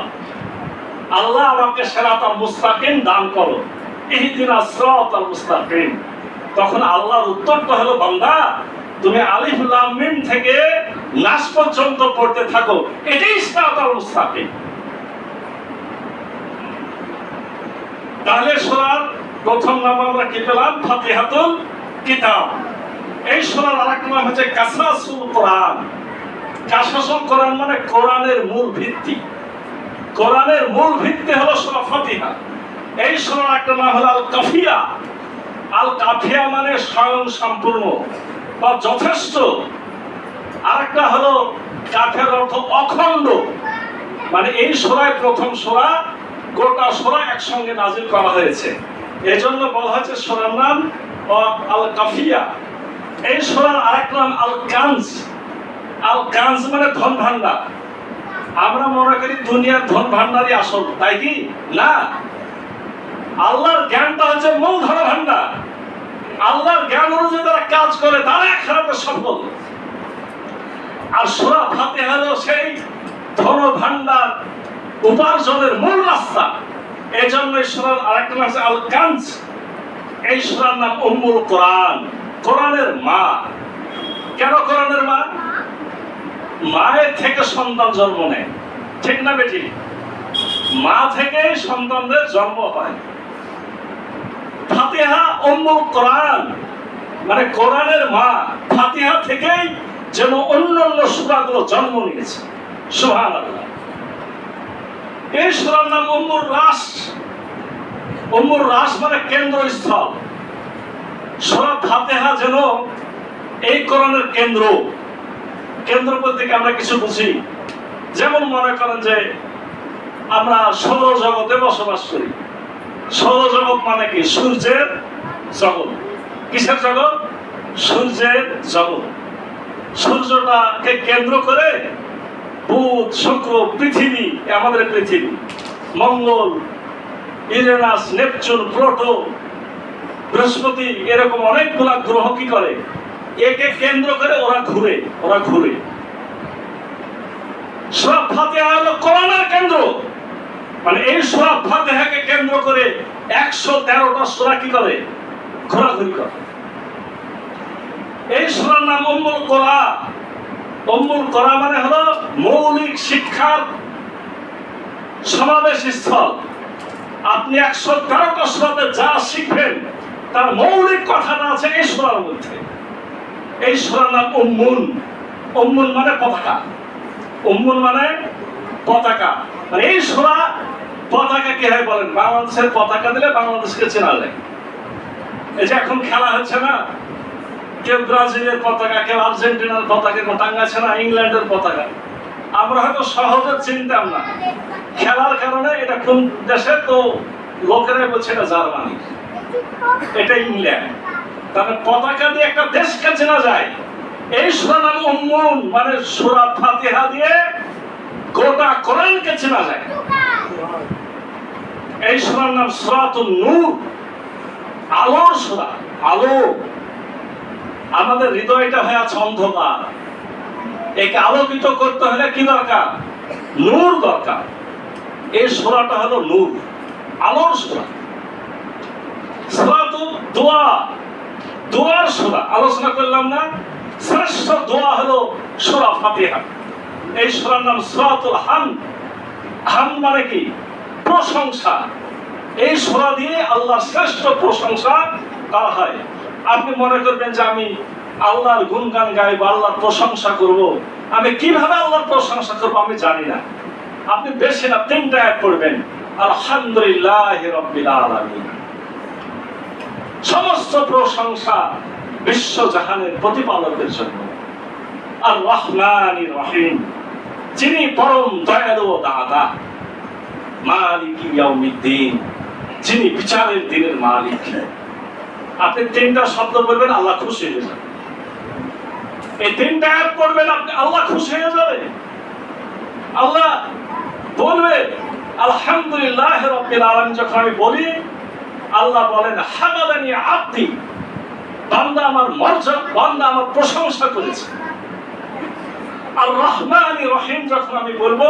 আল্লাহ আমাকে সিরাতাল মুস্তাকিম দান করো, ইহদিনাস সিরাতাল মুস্তাকিম। তখন আল্লাহর উত্তরটা হলো, বান্দা তুমি আলিফ লাম মিম থেকে নাস পর্যন্ত পড়তে থাকো, এটাই সিরাতাল মুস্তাকিম। তাহলে সূরার প্রথম নাম আমরা কি পেলাম? ফাতিহাতুল কিতাব। এই সূরার আরেক নাম হচ্ছে কাসাসুল কোরআন। কাসাসুল কোরআন মানে কোরআনের মূল ভিত্তি। কোরআনের মূল ভিত্তি হলো সূরা ফাতিহা। এই সূরার একটা নাম হলো আল কাফিয়া। আল কাফিয়া মানে স্বয়ং সম্পূর্ণ বা যথেষ্ট। আরেকটা হলো কাফের অর্থ অখণ্ড, মানে এই সূরায় প্রথম সূরা, গোটা সূরা একসঙ্গে নাজিল করা হয়েছে, এজন্য বলা হয়েছে সূরার নাম আল কাফিয়া। এই সূরার আরেক নাম আল কানজ। আল কানজ মানে ধন ভান্ডার। আমরা মনে করি দুনিয়ার ধন ভান্ডারই আসল, তাই কি না? আল্লাহর জ্ঞানটা হচ্ছে মূল ধন ভান্ডার। আল্লাহর জ্ঞান অনুযায়ী যারা কাজ করে তারা আখিরাতে সফল। আর সূরা ফাতিহা হলো সেই ধন ভান্ডার উপার্জনের মূল রাস্তা। এজন্য এই সূরার আরেকটা নাম আছে আল কানজ। এই সূরার নাম উম্মুল কোরআন, কোরআনের মা। কেন কোরআনের মা? মায়ের থেকে সন্তান জন্ম নেয়, ঠিক না বেটি? মা থেকে সন্তানদের জন্ম হয়। ফাতিহা উম্মুল কোরআন মানে কোরআনের মা। ফাতিহা থেকেই যেন অন্যান্য সূরাগুলো জন্ম নিয়েছে। সুবহানাল্লাহ। এই সূরার নাম উম্মুর রাস। উম্মুর রাস মানে কেন্দ্রস্থল। সূরা ফাতিহা যেন এই কোরআনের কেন্দ্র। কেন্দ্র বলতে আমরা কিছু বুঝি, যেমন মনে করেন যে আমরা সৌরজগতে বসবাস করি। সৌরজগৎ মানে কি? সূর্যের জগৎ। কিসের জগৎ? সূর্যের জগৎ। সূর্যটাকে কেন্দ্র করে বুধ, শুক্র, পৃথিবী, আমাদের পৃথিবী, মঙ্গল, ইউরেনাস, নেপচুন, প্লুটো, বৃহস্পতি, এরকম অনেকগুলা গ্রহ কি করে? একে কেন্দ্র করে ওরা ঘুরে। সূরা ফাতিহা হলো কোরআনের কেন্দ্র। মানে এই সূরা ফাতিহাকে কেন্দ্র করে 113টা সূরা কি করে? ঘোরাঘুরি করে। এই সূরার নাম উম্মুল কোরআন। উম্মুল কোরআন মানে হলো মৌলিক শিক্ষার সমাবেশ স্থল। আপনি 113টা সূরাতে যা শিখবেন তার মৌলিক কথাটা আছে এই সূরার মধ্যে। এই সূরার নাম উম্মুন। উম্মুন মানে পতাকা। উম্মুন মানে পতাকা। মানে এই সূরা পতাকা কি হয় বলেন? বাংলাদেশের পতাকা দিলে বাংলাদেশকে চেনা যায়। এই যে এখন খেলা হচ্ছে না, কেউ ব্রাজিলের পতাকা, কেউ আর্জেন্টিনার পতাকা টাঙ্গাচ্ছে না, ইংল্যান্ডের পতাকা। আমরা হয়তো সহজে চিনতাম না, খেলার কারণে এটা কোন দেশে, তো লোকেরা বলছে এটা জার্মানি, এটা ইংল্যান্ড। তাহলে পতাকা দিয়ে একটা দেশকে চেনা যায়। এই সূরার নাম উম্মুন মানে সূরা ফাতিহা দিয়ে গোটা কোরআনকে চেনা যায়। এই সূরার নাম সূরাতুন নূর, আলোর সূরা। আলো। আমাদের হৃদয়টা হয়ে আছে অন্ধকার, একে আলোকিত করতে হলে কি দরকার? নূর দরকার। এই সূরাটা হলো নূর, আলোর সূরা। সূরাতুদ দোয়া, দোয়ার সূরা। আলোচনা করলাম না, শ্রেষ্ঠ দোয়া হলো সূরা ফাতিহা। এই সূরার নাম সূরাতুল হামদ। হামদ মানে কি? প্রশংসা। এই সূরা দিয়ে আল্লাহর শ্রেষ্ঠ প্রশংসা করা হয়। আপনি মনে করবেন যে আমি আল্লাহর গুণগান গাইব, আল্লাহর প্রশংসা করব, আমি কিভাবে আল্লাহর প্রশংসা করব আমি জানি না। আপনি বেশি না 3টা আয়াত পড়বেন, আলহামদুলিল্লাহি রাব্বিল আলামিন। সমস্ত প্রশংসা বিশ্বজাহানের প্রতিপালকের জন্য, আর রহমানির রহিম, যিনি পরম দয়ালু ও দাতা, মালিকি ইয়াউমিদ্দিন, যিনি বিচারের দিনের মালিক। আপনি 3টা শব্দ বলবেন, আল্লাহ খুশি হয়ে যাবে। এই 3টা আয়াত পড়বেন, আপনি আল্লাহ খুশি হয়ে যাবে। আল্লাহ বলবে আলহামদুলিল্লাহি রাব্বিল আলামিন। যখন আমি বলি, আল্লাহ বলেন হামাদানি আব্দি, বান্দা আমার মর্যাদা, বান্দা আমার প্রশংসা করেছে। আর রহমানির রহিম যখন আমি বলবো,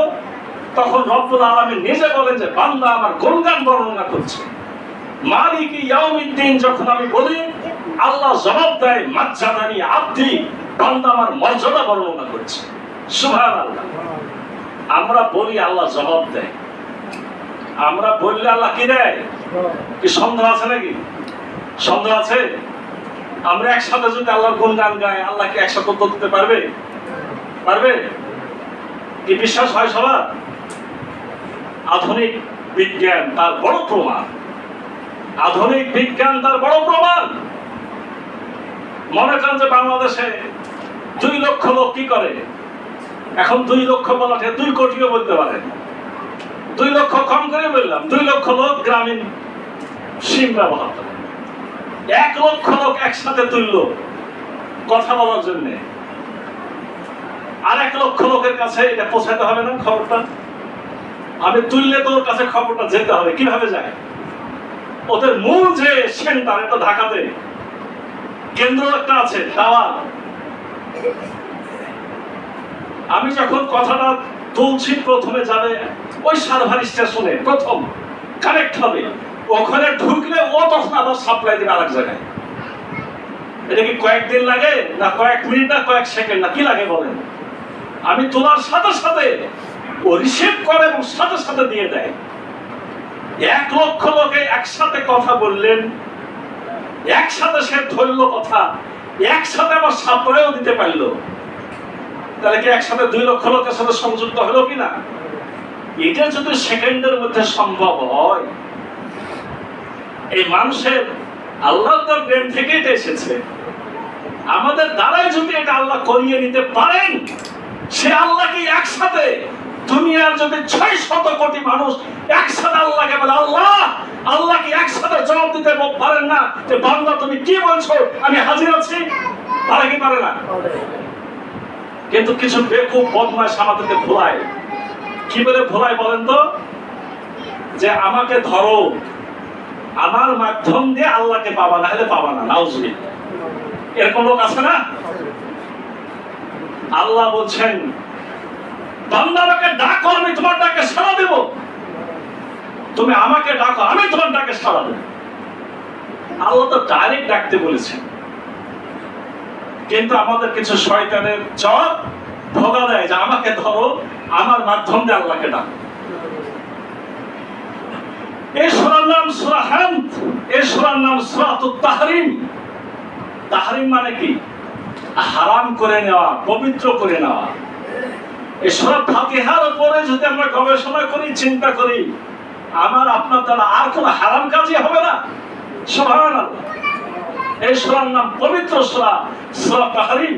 তখন রব্বুল আলামিন নিজে বলেন যে বান্দা আমার গুণগান বর্ণনা করছে। মালিকি ইয়াউমিদ্দিন যখন আমি বলি, আল্লাহ জবাব দেয় মাজ্জাদানি আব্দি, বান্দা আমার মর্যাদা বর্ণনা করছে। সুবহানাল্লাহ। আমরা বলি, আল্লাহ জবাব দেয়। আমরা বললে আল্লাহ কি দেয়? কি সন্দেহ আছে নাকি? সন্দেহ আছে? আমরা একসাথে যদি আল্লাহর গুণগান গাই, আল্লাহ কি একসাথে উত্তর দিতে পারবে? পারবে? কি বিশ্বাস হয় সবার? আধুনিক বিজ্ঞান তার বড় প্রমাণ। আধুনিক বিজ্ঞান তার বড় প্রমাণ। মনে করেন যে বাংলাদেশে 2 লক্ষ লোক কি করে? এখন 2 লক্ষ বলা থেকে 2 কোটিও বলতে পারেন। 2 লক্ষ কম করে বললাম, 2 লক্ষ লোক গ্রামীণ সিম ব্যবহার করে। 1 লক্ষ লোক একসাথে তুলল কথা বলার জন্য। আর 1 লক্ষ লোকের কাছে এটা পৌঁছাতে হবে না খবরটা? আমি তুললে তোর কাছে খবরটা যেতে হবে। কিভাবে যায়? ওদের মূল যে সেন্টার, এটা ঢাকাতে কেন্দ্র একটা আছে, টাওয়ার। আমি যখন কথাটা তুলছি, প্রথমে যাবে ওই সার্ভার স্টেশনে, প্রথম কানেক্ট হবে। ওখানে ঢুকলে ও তখন আবার সাপ্লাই দেবে আরেক জায়গায়। এটা কি কয়েকদিন লাগে, না কয়েক মিনিট, না কয়েক সেকেন্ড, না কি লাগে বলেন? আমি তোলার সাথে সাথে ও রিসিভ করে এবং সাথে সাথে দিয়ে দেয়। 1 লক্ষ লোকে একসাথে কথা বললেন, একসাথে সে ধরল কথা, একসাথে আবার সাপ্লাইও দিতে পারলো। তাহলে কি একসাথে 2 লক্ষ লোকের সাথে সংযুক্ত হলো কিনা? এটা যদি সেকেন্ডের মধ্যে সম্ভব হয়, এই মানুষের আল্লাহর ব্রেন থেকে এটা এসেছে। আমাদের দ্বারাই যদি এটা আল্লাহ করিয়ে নিতে পারেন, সে আল্লাহকে একসাথে, দুনিয়ার যদি 600 কোটি মানুষ একসাথে আল্লাহকে বলে, আল্লাহ, আল্লাহ কি একসাথে জবাব দিতে পারেন না যে বান্দা তুমি কি বলছো, আমি হাজির আছি? পারে কি পারে না? কিন্তু কিছু বেকুব বদমাশ আমাদেরকে ভোলায়। কি বলে ভোলায় বলেন তো? যে আমাকে ধরো, আমার মাধ্যম দিয়ে আল্লাহকে পাবা, না হলে পাবা না। নাউজুবিল্লাহ। এরকম লোক আছে না? আল্লাহ বলছেন বান্দা আমাকে ডাকো, আমি তোমার ডাকে সাড়া দেব। তুমি আমাকে ডাকো, আমি তোমার ডাকে সাড়া দেব। আল্লাহ তো ডাইরেক্ট ডাকতে বলেছেন। কিন্তু আমাদের কিছু শয়তানের চর ভোগা দেয় যে আমাকে ধরো, আমার মাধ্যম দিয়ে আল্লাহকে ডাকো। এই সূরার নাম সূরা হামদ, এই সূরার নাম সূরাতুত তাহরিম। তাহরিম মানে কি? হারাম করে নেওয়া, পবিত্র করে নেওয়া। এই সূরা ফাতিহার উপরে যদি আমরা গবেষণা করি, চিন্তা করি, আমার আপনার দ্বারা আর কোনো হারাম কাজই হবে না। সুবহানাল্লাহ। এই সূরার নাম পবিত্র সূরা, সূরা তাহরিম।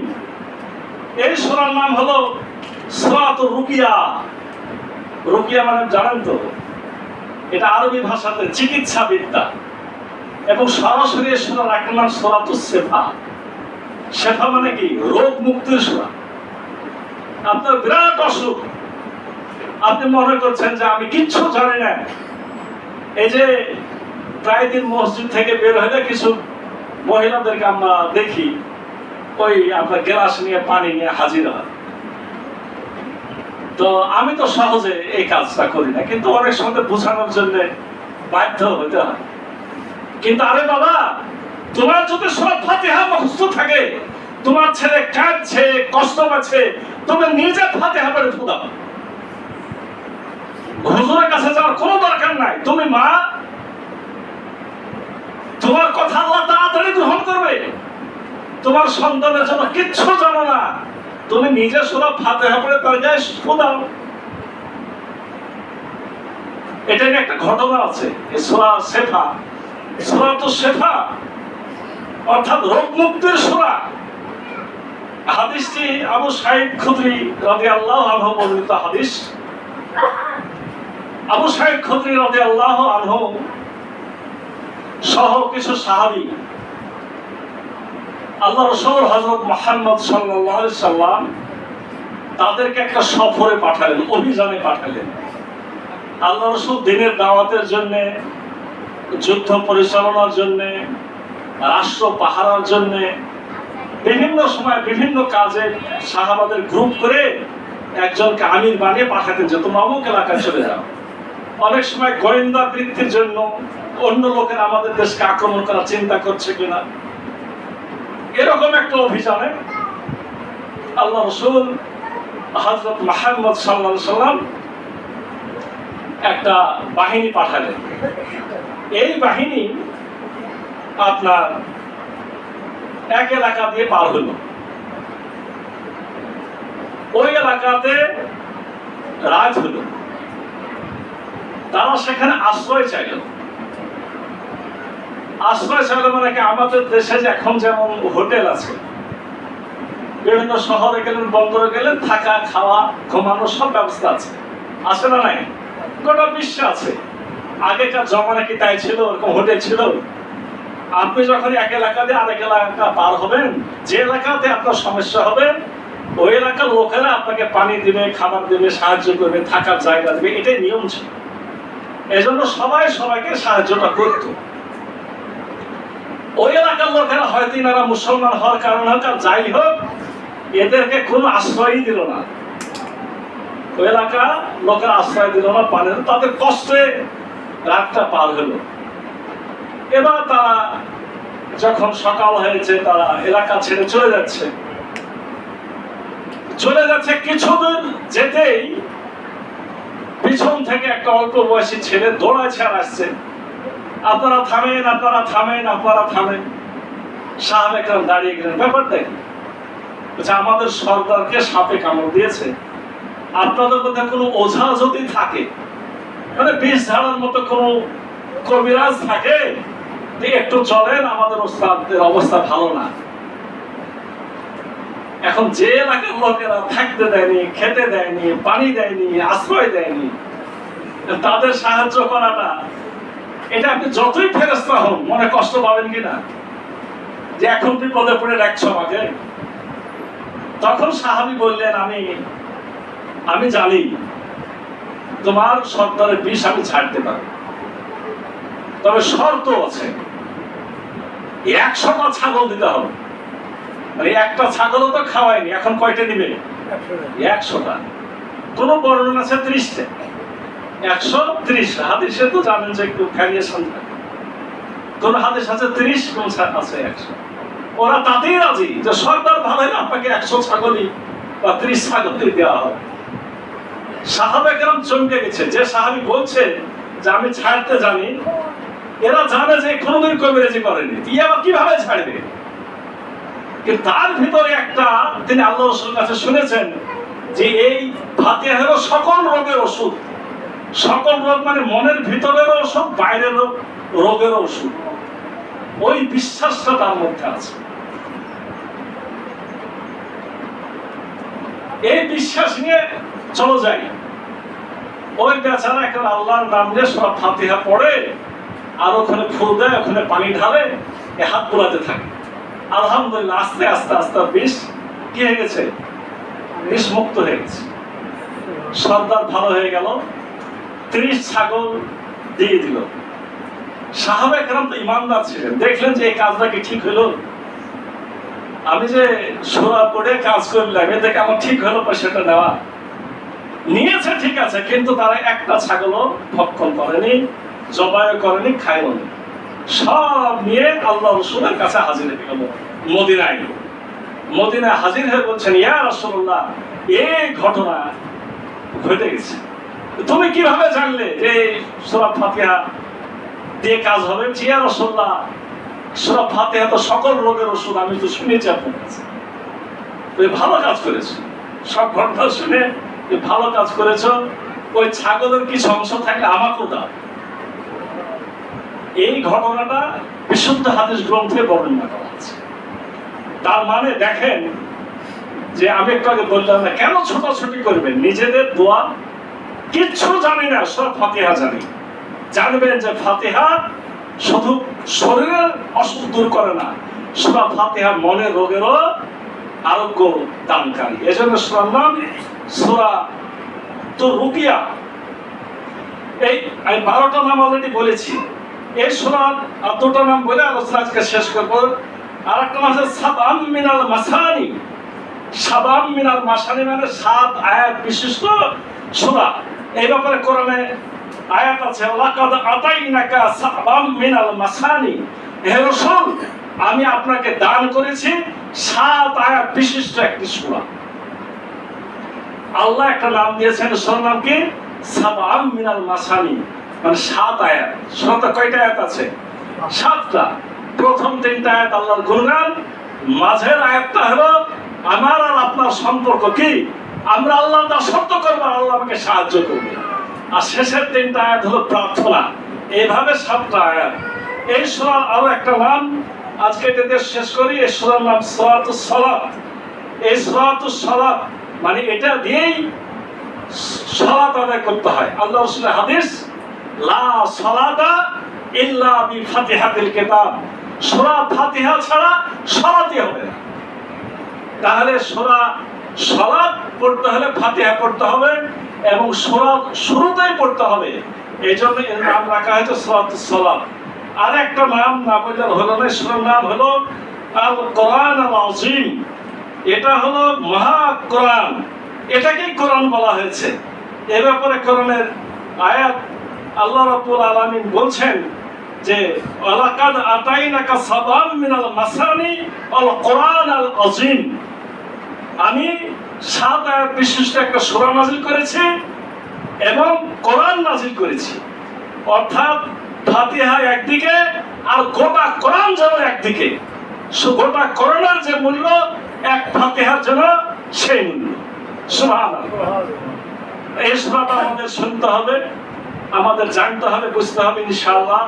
এই সূরার নাম হলো সূরাতুর রুকিয়া। রুকিয়া মানে জানেন তো, এটা আরবি ভাষাতে চিকিৎসা বিদ্যা। এবং সরাসরি সূরার এক নাম সূরাতুস শিফা। শিফা মানে কি? রোগ মুক্তির সূরা। আপনার বিরাট অসুখ, আপনি মনে করছেন যে আমি কিচ্ছু জানি না। এই যে প্রায় দিন মসজিদ থেকে বের হলে কিছু মহিলাদেরকে আমরা দেখি, ওই আপনার গ্লাস নিয়ে পানি নিয়ে হাজির হয়। তো আমি তো সহজে এই কাজটা করি না, কিন্তু অনেক সময় বোঝানোর জন্য বাধ্য হতে হয়। কিন্তু আরে বাবা, তোমার যদি সূরা ফাতিহা মুখস্থ থাকে, তোমার ছেলে কাঁদছে, কষ্ট পাচ্ছে, তুমি নিজে ফাতিহা পড়ে ফুদাও। হুজুরের কাছে যাওয়ার কোনো দরকার নাই। তুমি মা, তোমার কথা আল্লাহ তাড়াতাড়ি গ্রহণ করবে। তোমার সন্তানের জন্য কিচ্ছু জানো না, তুমি নিজে সূরা ফাতিহা পড়ে তার গায়ে ফু দাও। এটা নিয়ে একটা ঘটনা আছে, সূরা শেফা, সূরাতুশ শেফা অর্থাৎ রোগ মুক্তির সূরা। হাদিসটি আবু সাঈদ খুদরি রাদিয়াল্লাহু আনহু বর্ণিত হাদিস। আবু সাঈদ খুদরি রাদিয়াল্লাহু আনহু সহ কিছু সাহাবী আল্লাহ রাসূল হযরত মুহাম্মদ সাল্লাল্লাহু আলাইহি সাল্লাম তাদেরকে একটা সফরে পাঠালেন, অভিযানে পাঠালেন। আল্লাহ রাসূল দ্বীনের দাওয়াতের জন্য, যুদ্ধ পরিচালনার জন্য, রাষ্ট্র পাহারার জন্য বিভিন্ন সময় বিভিন্ন কাজে সাহাবাদের গ্রুপ করে একজনকে আমির বানিয়ে পাঠাতেন যে তোমরা অমুক এলাকায় চলে যাও। অনেক সময় গোয়েন্দা বৃত্তির জন্য অন্য লোকেরা আমাদের দেশকে আক্রমণ করার চিন্তা করছে কিনা, এরকম একটা অভিযানে আল্লাহ রাসূল হযরত মুহাম্মদ সাল্লাল্লাহু আলাইহি সাল্লাম একটা বাহিনী পাঠালেন। এই বাহিনী আপনার এক এলাকা দিয়ে পার হলো। ওই এলাকাতে রাত হলো, তারা সেখানে আশ্রয় চাইল। আশ্রয় চাইল মানে কি, আমাদের দেশে এখন যেমন হোটেল আছে, বিভিন্ন শহরে গেলেন, বন্দরে গেলেন, থাকা খাওয়া ঘুমানো সব ব্যবস্থা আছে, আছে না নাই? গোটা বিশ্বে আছে। আগেকার জমানা কি তাই ছিল? ওরকম হোটেল ছিল? আপনি যখন এক এলাকা দিয়ে আরেক এলাকা পার হবেন, যে এলাকাতে আপনার সমস্যা হবে ওই এলাকার লোকেরা আপনাকে পানি দিবে, খাবার দেবে, সাহায্য করবে, থাকার জায়গা দেবে, এটাই নিয়ম ছিল। এজন্য সবাই সবাইকে সাহায্যটা করত। ওই এলাকার লোকেরা হয়তো এনারা মুসলমান হওয়ার কারণ হোক আর যাই হোক, এদেরকে কোনো আশ্রয়ই দিল না। ওই এলাকা লোকেরা আশ্রয় দিল না, পানি, তাদের কষ্টে রাতটা পার হলো। এবার তারা যখন সকাল হয়েছে, তারা এলাকা ছেড়ে চলে যাচ্ছে। কিছুদিন যেতেই পিছন থেকে একটা অল্প বয়সী ছেলে দৌড়াচ্ছে আর আসছে, আপনারা থামেন, আপনারা থামেন, আপনারা থামেন। সাহাবে কেরাম দাঁড়িয়ে গেলেন, ব্যাপার দেখেন, আমাদের সর্দারকে সাপে কামড় দিয়েছে, আপনাদের মধ্যে কোনো ওঝা যদি থাকে, মানে বিষ ঝাড়ার মতো কোনো কবিরাজ থাকে, একটু চলেন, আমাদের ওস্তাদের অবস্থা ভালো না। এখন যে এলাকার লোকেরা থাকতে দেয়নি, খেতে দেয়নি, পানি দেয়নি, আশ্রয় দেয়নি, তাদের সাহায্য করাটা, এটা আপনি যতই ফেরেশতা হন মনে কষ্ট পাবেন কিনা, যে এখন বিপদে পড়ে রাখছো আমাকে। তখন সাহাবী বললেন, আমি জানি তোমার সর্দারের বিষ আমি ছাড়তে পারি, তবে শর্ত আছে, 100টা ছাগল দিতে হবে। মানে একটা ছাগলও তো খাওয়ায়নি, এখন কয়টা দিবে? 100টা। কোন বর্ণনা আছে 30টা, 130। হাদিসে তো জানেন যে একটু ভ্যারিয়েশন থাকে, কোন হাদিস আছে 30, কোন আছে 100। ওরা তাতেই রাজি যে সরকার ভালো না, আপনাকে 100 ছাগলই বা 30 ছাগলই দেওয়া হবে। সাহাবে কেরাম চমকে গেছে, যে সাহাবী বলছে যে আমি ছাড়তে জানি, এরা জানে যে কোনোদিন কবিরাজি করেনি, আবার কিভাবে ছাড়বে? কিন্তু তার ভিতরে একটা, তিনি আল্লাহ রাসূলের কাছে শুনেছেন যে এই ফাতিহা হলো সকল রোগের ওষুধ। সকল রোগ মানে মনের ভিতরেরও ওষুধ, বাইরেরও রোগের ওষুধ। ওই বিশ্বাসটা তার মধ্যে আছে। এই বিশ্বাস নিয়ে চলো যাই। ওই বেচারা এখন আল্লাহর নাম নিয়ে সব ফাতিহা পড়ে, আর ওখানে ফুল দেয়, ওখানে পানি ঢালে, হাত বোলাতে থাকে। আলহামদুলিল্লাহ, আস্তে আস্তে আস্তে বিষ কি হয়ে গেছে? বিষ মুক্ত হয়ে গেছে। সর্দার ভালো হয়ে গেল, 30 ছাগল দিয়ে দিল। সাহাবে কেরাম তো ইমানদার ছিলেন, দেখলেন যে এই কাজটা কি ঠিক হলো? আমি যে সূরা পড়ে কাজ করলাম, এতে কেমন ঠিক হলো পয়সাটা নেওয়া? নিয়েছে ঠিক আছে, কিন্তু তারা একটা ছাগলও ভক্ষণ করেনি, জবাই করেনি, খায়নি। সব নিয়ে আল্লাহ রাসূলের কাছে হাজির হয়ে গেল মদিনায় হাজির হয়ে বলছেন, ইয়া রাসূলুল্লাহ, এই ঘটনা ঘটে গেছে, তুমি কিভাবে জানলে যে সূরা ফাতিহা দিয়ে কাজ হবে? ইয়া রাসূলুল্লাহ, সূরা ফাতিহা তো সকল রোগের ওষুধ, আমি তো শুনেছি আপনার কাছে। তুমি ভালো কাজ করেছো, সব ঘটনা শুনে তুমি ভালো কাজ করেছো। ওই ছাগলের কিছু অংশ থাকলে আমাকেও দাও। এই ঘটনাটা বিশুদ্ধ হাদিস গ্রন্থে বর্ণনা করা আছে। তার মানে দেখেন যে আমি একটু আগে বললাম না, কেন ছোটাছুটি করবেন? নিজেদের দোয়া কিচ্ছু জানি না, সব ফাতিহা জানি। জানবেন যে ফাতিহা শুধু শরীরের অসুখ দূর করে না, সূরা ফাতিহা মনের রোগেরও আরোগ্য দানকারী। এজন্য সূরার নাম সূরা রুকিয়া। এই আমি 12টা নাম অলরেডি বলেছি। এই সূরার 2টা নাম বলে আলোচনা আজকে শেষ করবো। আর একটা নাম আছে সাবআম মিনাল মাসানি। সাবআম মিনাল মাসানি মানে 7 আয়াত বিশিষ্ট সূরা। এই ব্যাপারে কোরআনে আয়াত আছে, লাকাদ আতাইনাকা সাবআম মিনাল মাসানি। হে রাসূল, আমি আপনাকে দান করেছি 7 আয়াত বিশিষ্ট একটি সূরা। আল্লাহ একটা নাম দিয়েছেন, সূরার নাম কি? সাবআম মিনাল মাসানি, মানে 7 আয়াত। সূরাতে কয়টা আয়াত আছে? 7টা। প্রথম 3টা আয়াত আল্লাহর গুণগান, মাঝের আয়াতটা হলো আমার আর আপনার সম্পর্ক কি, আমরা আল্লাহর দাসত্ব করবো, আল্লাহ আমাকে সাহায্য করবে। আর শেষের 3টা আয়াত হলো প্রার্থনা। এইভাবে 7টা আয়াত। এই সূরার আরো একটা নাম আজকে এটাতে শেষ করি। এই সূরার নাম সূরাতুস সালাত। এই সূরাতুস সালাত মানে এটা দিয়েই সালাত আদায় করতে হয়। আল্লাহ রাসূলের হাদিস, লা সালাতা ইল্লা বিফাতিহাতিল কিতাব। সূরা ফাতিহা ছাড়া সালাতই হবে না। তাহলে সূরা সালাত পড়তে হলে ফাতিহা পড়তে হবে এবং সূরা শুরুতেই পড়তে হবে। এইজন্য এর নাম রাখা হয়েছে সূরাতুস সালাত। আর একটা নাম না বললে হলো না, সূরার নাম হলো আল কোরআন আল আযীম। এটা হলো মহা কোরআন, এটাকেই কোরআন বলা হয়েছে। এ ব্যাপারে কোরআনের আয়াত আল্লাহ রাব্বুল আলামিন বলছেন যে লাকাদ আতাইনাকা সাবআম মিনাল মাসানি আল কোরআন আল আযীম। আমি 7 আয়াত বিশিষ্ট একটা সূরা নাযিল করেছি এবং কোরআন নাযিল করেছি। অর্থাৎ ফাতিহা একদিকে আর গোটা কোরআন যেন একদিকে। গোটা কোরআনের যে মূল্য, এক ফাতিহার জন্য সেই মূল্য। সুবহানাল্লাহ। এই সূরাটা আমাদের শুনতে হবে, আমাদের জানতে হবে, বুঝতে হবে ইনশাআল্লাহ।